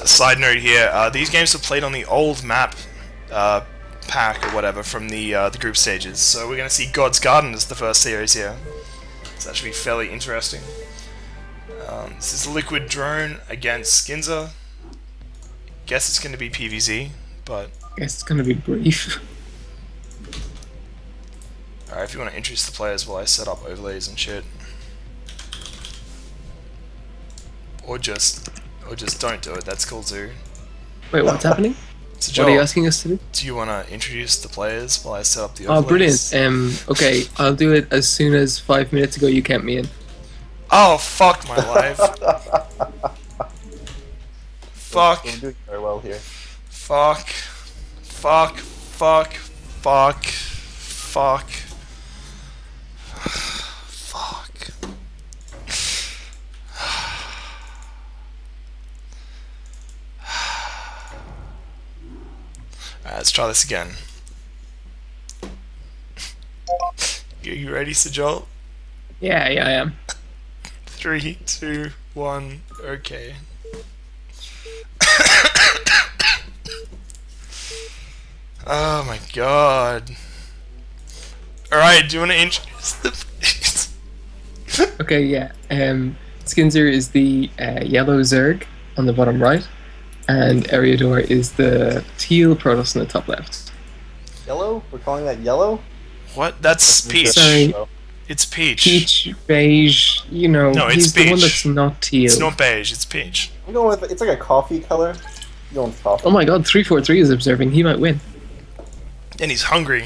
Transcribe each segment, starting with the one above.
a side note here, these games were played on the old map pack or whatever from the group stages. So we're going to see God's Garden as the first series here. So that should be fairly interesting. This is Liquid Drone against skindzer. Guess it's going to be PvZ, but... Guess it's going to be brief. Alright, if you want to introduce the players while I set up overlays and shit. Or just don't do it, that's cool too. Wait, what's happening? So What Joel, are you asking us to do? do you want to introduce the players while I set up the overlays? Oh, brilliant. Okay, I'll do it as soon as 5 minutes ago you count me in. Oh, fuck my life. Fuck. We're doing very well here. Fuck. Fuck. Fuck. Fuck. Fuck. Fuck. Alright, let's try this again. You ready, Sir Joel? Yeah, I am. 3, 2, 1, okay. Oh my god. Alright, do you want to introduce the players? Okay, yeah. Skindzer is the yellow Zerg on the bottom right, and Eriador is the teal Protoss on the top left. Yellow? We're calling that yellow? What? That's Peach. Sorry. It's Peach. Peach, beige, you know, No, it's he's the one beige. that's not teal. It's not beige, it's Peach. I'm going with, it's like a coffee color. I'm going with coffee. Oh my god, 343 is observing, he might win. And he's hungry.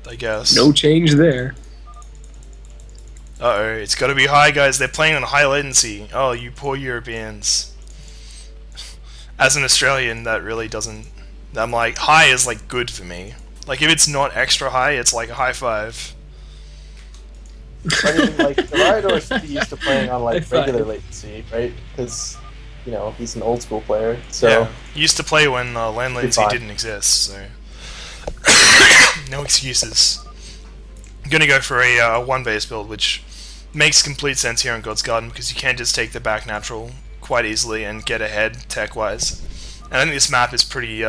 I guess. No change there. Uh-oh, it's gotta be high, guys. They're playing on high latency. Oh, you poor Europeans. As an Australian, that really doesn't... I'm like, high is like good for me. Like, if it's not extra high, it's like a high five. I mean, like, the Riotors should be used to playing on, like, High five. regular latency, right? Because, you know, he's an old school player, so... Yeah, used to play when land latency fine. didn't exist, so... No excuses. I'm gonna go for a one-base build, which makes complete sense here in God's Garden, because you can just take the back natural quite easily and get ahead tech-wise. And I think this map is pretty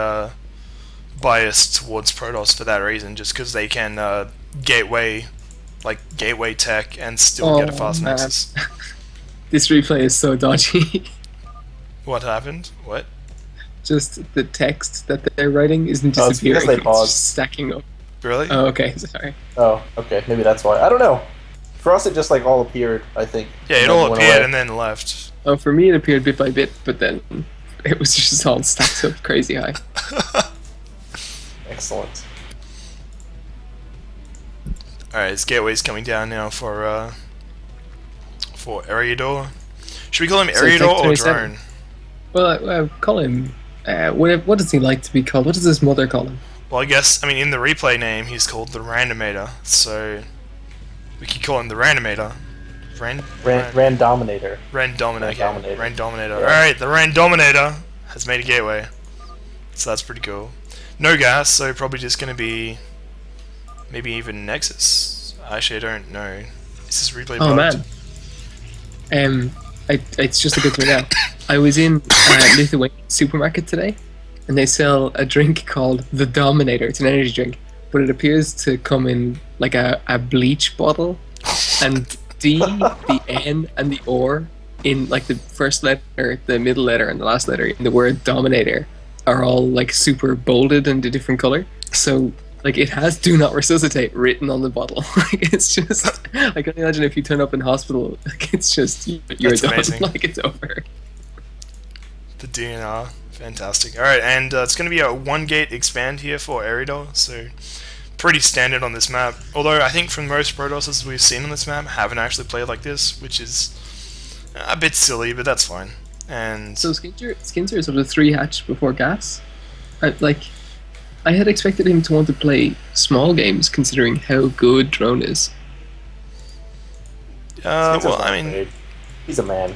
biased towards Protoss for that reason, just because they can gateway tech and still get a fast man. nexus. This replay is so dodgy. What happened? What? Just the text that they're writing isn't Oh, it's because disappearing, they it's paused. just stacking up. Really? Oh, okay, sorry. Oh, okay, maybe that's why. I don't know. For us, it just, like, all appeared, I think. Yeah, it and all then went appeared away. and then left. Oh, for me it appeared bit by bit, but then it was just all stacked up crazy high. Excellent. Alright, this gateway's coming down now for Eriador. Should we call him So it's Eriador like or 27. Drone? Well, I call him... what does he like to be called? What does his mother call him? Well, I guess, I mean, in the replay name, he's called the Randomator, so we could call him the Randomator. Randominator. Randominator. Randominator. Randominator. Yeah. Alright, the Randominator has made a gateway. So that's pretty cool. No gas, so probably just gonna be maybe even Nexus. Actually, I don't know. Is this replay Oh bugged? man. It's just a good thing now. I was in a Lithuanian supermarket today, and they sell a drink called the Dominator. It's an energy drink, but it appears to come in like a bleach bottle, and D, the N, and the O in like the first letter, the middle letter, and the last letter in the word Dominator are all like super bolded and a different color. So like it has "Do not resuscitate" written on the bottle. Like it's just, I can imagine if you turn up in hospital, like it's just you're That's done. amazing. Like it's over. The DNR. Fantastic. Alright, and it's going to be a one-gate expand here for Eriador, so pretty standard on this map. Although I think from most Protosses we've seen on this map haven't actually played like this, which is a bit silly, but that's fine. And So Skindzer is sort of 3 hatch before gas. I had expected him to want to play small games, considering how good Drone is. Skinzer's well, not I mean, afraid. He's a man.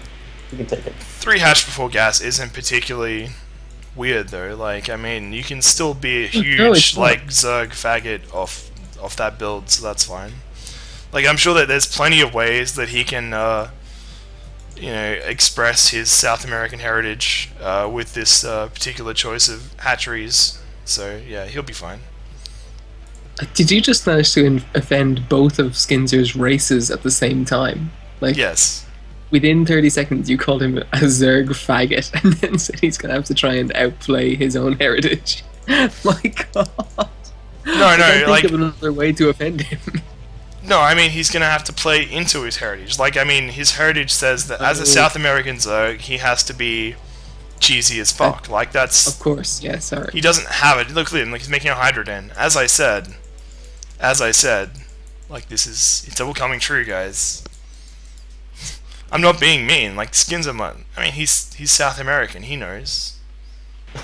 He can take it. 3 hash before gas isn't particularly weird though. Like, I mean, you can still be a huge it's not. like Zerg faggot off that build, so that's fine. Like, I'm sure that there's plenty of ways that he can you know, express his South American heritage with this particular choice of hatcheries. So yeah, he'll be fine. Did you just manage to offend both of Skinzer's races at the same time? Like, Yes. within 30 seconds, you called him a Zerg faggot, and then said he's gonna have to try and outplay his own heritage. My God. No, I can't like, think of another way to offend him. no, I mean, he's gonna have to play into his heritage. Like, I mean, his heritage says that as a South American Zerg, he has to be cheesy as fuck. Like, that's... Of course, yeah, sorry. He doesn't have it. Look at him, like, he's making a Hydra Den. As I said, like, it's all coming true, guys. I'm not being mean. Like, skindzer, I mean, he's South American. He knows.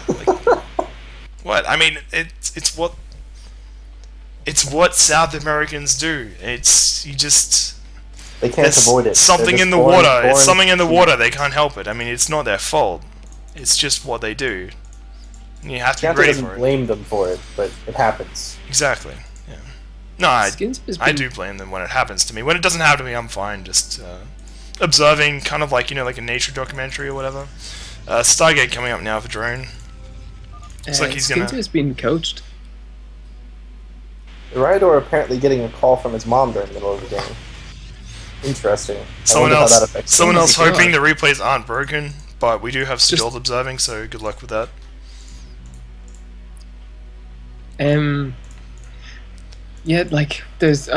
Like, what? I mean, it's what South Americans do. You just... They can't avoid it. Something in the water. It's something in the water. They can't help it. I mean, it's not their fault. It's just what they do. And you have to be ready for it. Doesn't blame them for it, but it happens. Exactly. Yeah. No, I do blame them when it happens to me. When it doesn't happen to me, I'm fine. Just observing, kind of like, you know, like a nature documentary or whatever. Stargate coming up now for drone. Looks like he's gonna... Skinzer's been coached. The Rhydor apparently getting a call from his mom during the middle of the game. Interesting. Someone else hoping God. the replays aren't broken, but we do have skilled observing, so good luck with that. Yeah, like, there's,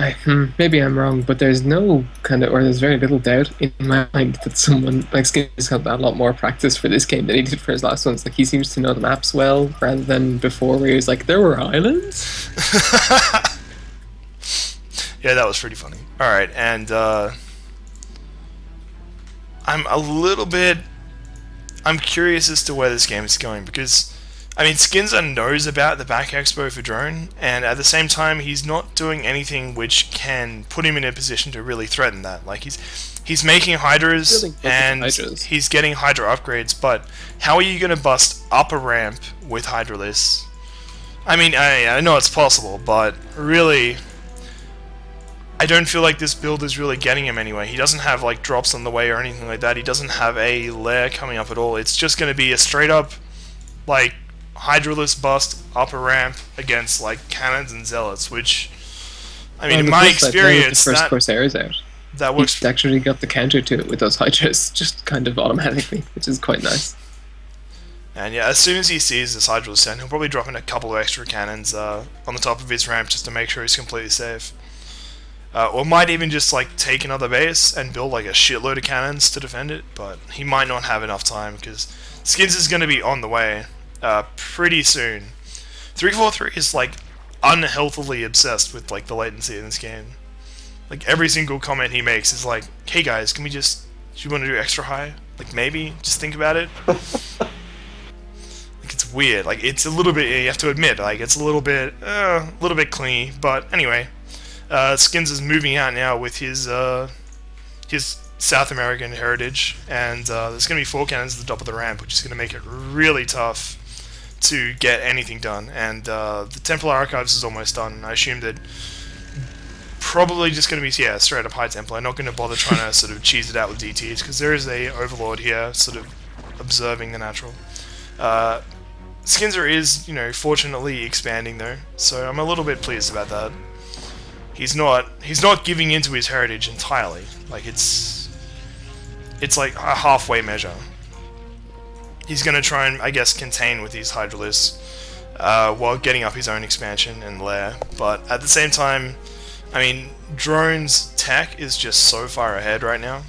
maybe I'm wrong, but there's no kind of, or there's very little doubt in my mind that someone like Skinzer's had a lot more practice for this game than he did for his last ones. Like, he seems to know the maps well, rather than before where he was like, there were islands? Yeah, that was pretty funny. Alright, and I'm curious as to where this game is going, because I mean, skindzer knows about the back expo for drone, and at the same time, he's not doing anything which can put him in a position to really threaten that. Like, he's making Hydras, and he's getting Hydra upgrades, but how are you going to bust up a ramp with Hydralisk? I mean, I know it's possible, but really, I don't feel like this build is really getting him anywhere. He doesn't have, like, drops on the way or anything like that. He doesn't have a lair coming up at all. It's just going to be a straight-up, like, Hydralisk bust up a ramp against like cannons and zealots, which I mean, in my experience, the first Corsairs out. That works. He actually got the counter to it with those Hydras, just kind of automatically, which is quite nice. And yeah, as soon as he sees this Hydralisk down, he'll probably drop in a couple of extra cannons on the top of his ramp just to make sure he's completely safe. Or might even just like take another base and build like a shitload of cannons to defend it, but he might not have enough time because Skinzer's going to be on the way. Pretty soon. 343 is like unhealthily obsessed with like the latency in this game. Like every single comment he makes is like, "Hey guys, do you want to do extra high? Like maybe just think about it." Like it's weird. Like it's a little bit. You have to admit, like it's a little bit clingy. But anyway, Skinzer's moving out now with his South American heritage, and there's going to be 4 cannons at the top of the ramp, which is going to make it really tough to get anything done. And the Templar Archives is almost done. I assume that probably just going to be, yeah, straight up High Templar. I'm not going to bother trying to sort of cheese it out with DTs, because there is a Overlord here sort of observing the natural. Skindzer is, you know, fortunately expanding though, so I'm a little bit pleased about that. He's not giving into his heritage entirely. Like it's like a halfway measure. He's going to try and, I guess, contain with these Hydralisks while getting up his own expansion and lair. But at the same time, I mean, drone's tech is just so far ahead right now.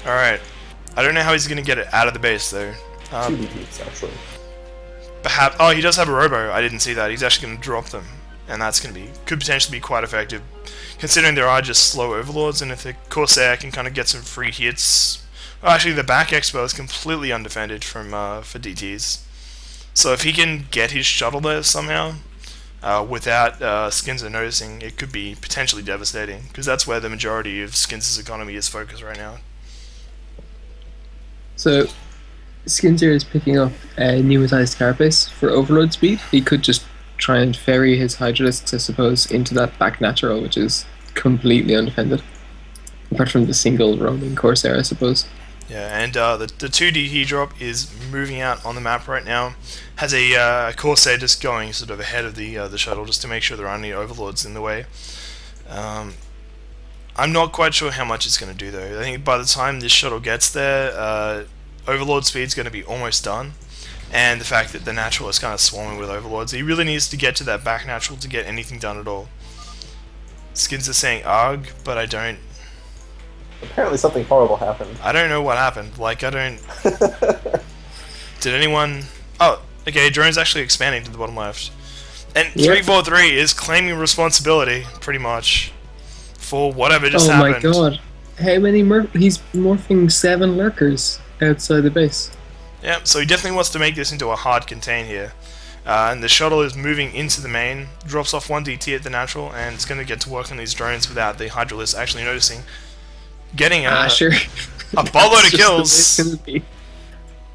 Alright. I don't know how he's going to get it out of the base, though. 2 DTs, actually. Perhaps. Oh, he does have a robo. I didn't see that. He's actually going to drop them. And that's going to be, could potentially be quite effective, considering there are just slow overlords, and if the Corsair can kind of get some free hits. Well, actually, the back expo is completely undefended from for DTs. So if he can get his shuttle there somehow, without Skindzer noticing, it could be potentially devastating, because that's where the majority of Skinzer's economy is focused right now. So, Skindzer is picking up a pneumatized carapace for overload speed. He could just try and ferry his Hydralisks, I suppose, into that back natural, which is completely undefended. Apart from the single roaming Corsair, I suppose. Yeah, and the 2D he drop is moving out on the map right now. Has a Corsair just going sort of ahead of the shuttle just to make sure there aren't any overlords in the way. I'm not quite sure how much it's going to do though. I think by the time this shuttle gets there, overlord speed's going to be almost done. And the fact that the natural is kind of swarming with overlords, he really needs to get to that back natural to get anything done at all. Skindzer saying arg, but I don't. Apparently something horrible happened. I don't know what happened. Like, I don't... Did anyone... Oh, okay, drone's actually expanding to the bottom left. And 343 is claiming responsibility, pretty much, for whatever just happened. Oh my god. How many he's morphing 7 lurkers outside the base. Yeah, so he definitely wants to make this into a hard contain here. And the shuttle is moving into the main, drops off 1 DT at the natural, and it's going to get to work on these drones without the Hydralisk actually noticing. Getting a boatload of kills.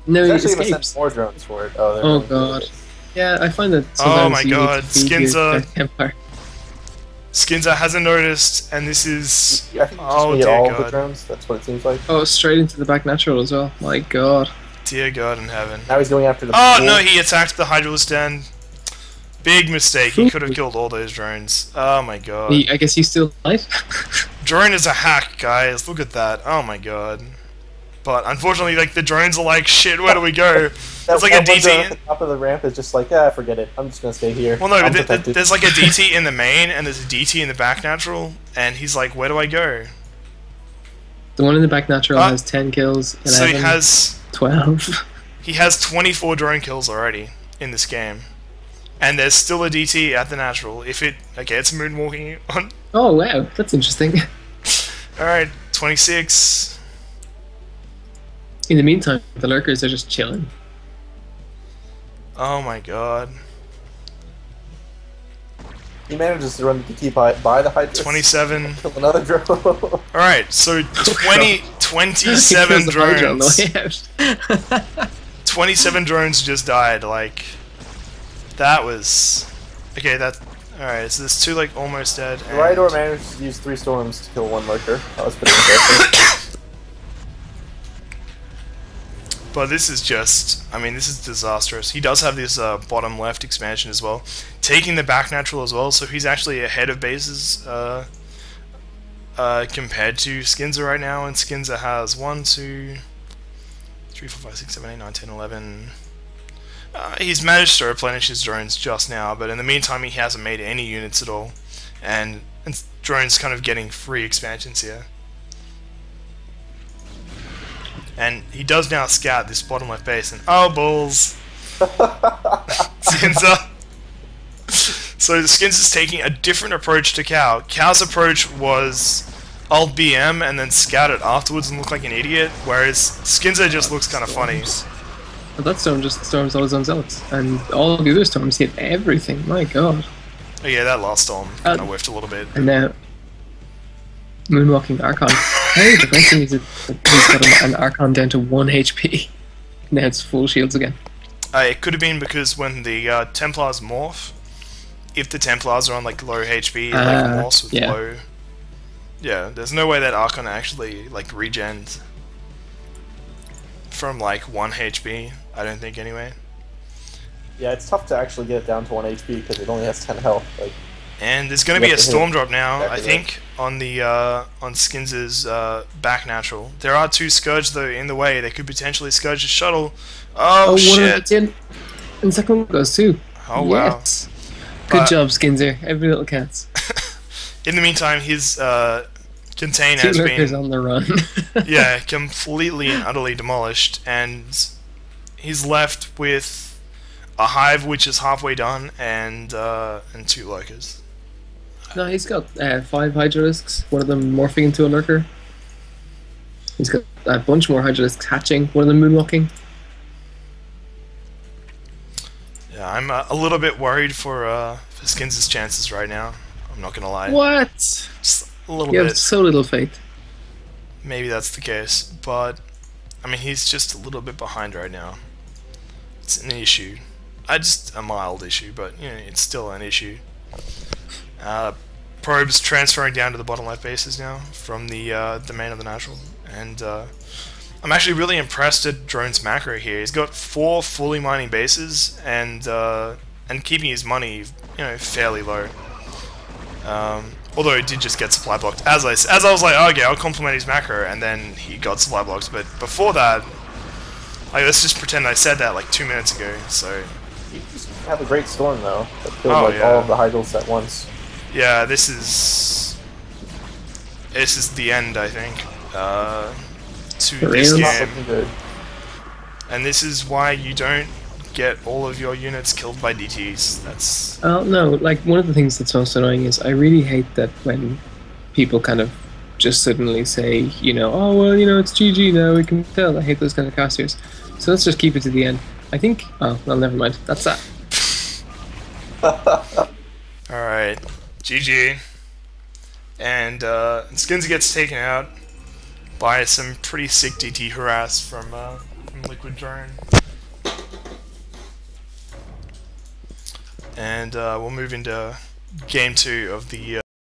No, he actually escapes. Send more drones for it. Oh god. Yeah, I find that oh sometimes my you god, need to Skindzer. Skindzer hasn't noticed, and this is... Yeah, I think oh just dear all god. the drones. That's what it seems like. Oh, straight into the back natural as well. My god. Dear god in heaven. Now he's going after the Oh pool. no, he attacked the Hydralisk den. Big mistake, he could have killed all those drones. Oh my god. I guess he's still alive. Drone is a hack, guys. Look at that. Oh my god. But unfortunately, like, the drones are like, shit, where do we go? It's like a DT. At the top of the ramp is just like, yeah, forget it. I'm just gonna stay here. Well, no, there's like a DT in the main, and there's a DT in the back natural, and he's like, where do I go? The one in the back natural has 10 kills. 11, so he has 12. He has 24 drone kills already in this game. And there's still a DT at the natural. If it... Okay, it's moonwalking on... Oh, wow. That's interesting. Alright, 26. In the meantime, the lurkers are just chilling. Oh my god. He manages to run the DT by the Hydra. 27. Kill another drone. Alright, so 27 drones. 27 drones just died, like... That was... Okay, that... Alright, so there's 2, like, almost dead. The Rhydor managed to use 3 storms to kill 1 lurker. That was pretty impressive. But this is just... I mean, this is disastrous. He does have this bottom left expansion as well. Taking the back natural as well, so he's actually ahead of bases compared to Skindzer right now. And Skindzer has 1, 2, 3, 4, 5, 6, 7, 8, 9, 10, 11... he's managed to replenish his drones just now, but in the meantime he hasn't made any units at all, and drones kind of getting free expansions here. And he does now scout this bottom left base, and oh balls! Skindzer. So Skinzer's taking a different approach to Cow. Cow's approach was Alt BM and then scout it afterwards and look like an idiot, whereas Skindzer just looks kind of funny. But that storm just storms all his own zealots, and all the other storms hit everything. My god. Oh yeah, that last storm kind of whiffed a little bit. And now, moonwalking Archon. Hey, the great thing is that he's got an Archon down to 1 HP. Now it's full shields again. It could have been because when the Templars morph, if the Templars are on like low HP, like Morse with low... Yeah, there's no way that Archon actually like regens from like 1 HP, I don't think anyway. Yeah, it's tough to actually get it down to 1 HP because it only has 10 health. Like, and there's going to be a storm drop now, I think, on the on Skinzer's back natural. There are 2 Scourge though in the way. They could potentially Scourge the shuttle. Oh shit! And the second one goes too. Oh wow! Yes. Good job, Skindzer. Every little counts. In the meantime, his contain 2 has lurkers been on the run. yeah, completely and utterly demolished, and he's left with a hive which is halfway done and 2 lurkers. No, he's got 5 Hydralisks, one of them morphing into a lurker. He's got a bunch more Hydralisks hatching, one of them moonwalking. Yeah, I'm a little bit worried for Skins' chances right now. I'm not gonna lie. What? Just a little You bit. have so little faith. Maybe that's the case, but I mean, he's just a little bit behind right now. It's an issue. A mild issue, but you know, it's still an issue. probes transferring down to the bottom left bases now from the main of the natural, and I'm actually really impressed at Drone's macro here. He's got 4 fully mining bases and keeping his money, fairly low. Although it did just get supply blocked. As I was like, okay, I'll compliment his macro, and then he got supply blocked. But before that, like, let's just pretend I said that like 2 minutes ago. So You just have a great storm though. That killed all of the Hydals at once. yeah, this is the end, I think, to this Really? Not game. looking good. And this is why you don't get all of your units killed by DTs. That's No, like one of the things that's most annoying is I really hate that when people kind of just suddenly say, oh well, it's GG now, we can tell. I hate those kind of casters. So let's just keep it to the end. I think. Oh well, never mind. That's that. alright. GG. And skindzer gets taken out by some pretty sick DT harass from Liquid Drone. And we'll move into game 2 of the